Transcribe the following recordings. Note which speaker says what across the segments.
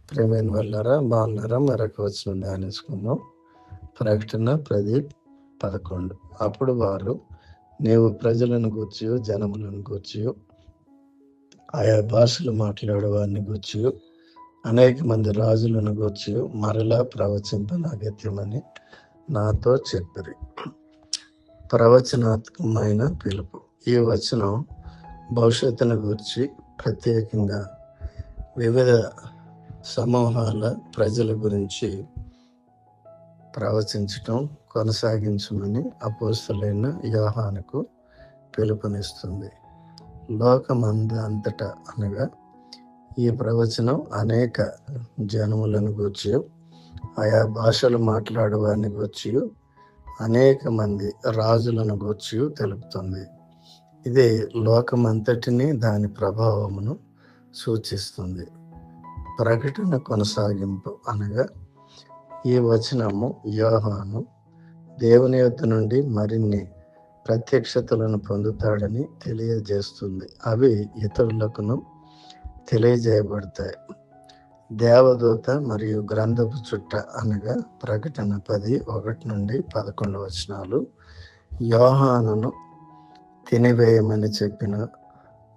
Speaker 1: ప్రేమైన వాళ్ళారా, బాగున్నారా? మరొక వచనం ధ్యానించుకుందాం. ప్రకటన 10:11. అప్పుడు వారు, నీవు ప్రజలను గూర్చియు జనములను గూర్చియు ఆయా భాషలు మాట్లాడే వారిని గూర్చియు అనేక మంది రాజులను గూర్చియు మరలా ప్రవచింపనాగత్యమని నాతో చెప్పిరి. ప్రవచనాత్మకమైన పిలుపు. ఈ వచనం భవిష్యత్తును గూర్చి, ప్రత్యేకంగా వివిధ సమూహాల ప్రజల గురించి ప్రవచించటం కొనసాగించమని అపోస్తలుడైన యోహానుకు పిలుపునిస్తుంది. లోకమందంతటా అనగా ఈ ప్రవచనం అనేక జనములను గూర్చి, ఆయా భాషలు మాట్లాడే వారిని గూర్చి, అనేక మంది రాజులను గూర్చి తెలుపుతుంది. ఇది లోకమంతటిని దాని ప్రభావమును సూచిస్తుంది. ప్రకటన కొనసాగింపు అనగా ఈ వచనము యోహాను దేవుని యొద్ద నుండి మరిన్ని ప్రత్యక్షతలను పొందుతాడని తెలియజేస్తుంది. అవి ఇతరులకును తెలియజేయబడతాయి. దేవదూత మరియు గ్రంథపు చుట్ట అనగా ప్రకటన 10:1-11 వచనాలు యోహానును తినివేయమని చెప్పిన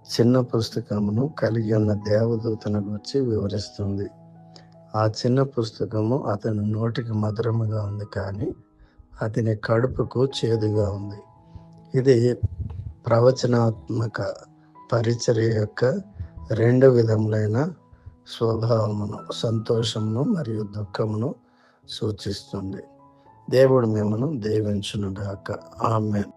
Speaker 1: చిన్న పుస్తకమును కలిగి ఉన్న దేవదూతను గురించి వివరిస్తుంది. ఆ చిన్న పుస్తకము అతని నోటికి మధురముగా ఉంది, కానీ అతని కడుపుకు చేదుగా ఉంది. ఇది ప్రవచనాత్మక పరిచర్య యొక్క 2 విధములైన స్వభావమును, సంతోషమును మరియు దుఃఖమును సూచిస్తుంది. దేవుడు మిమ్మను దీవించును గాక. ఆమేన్.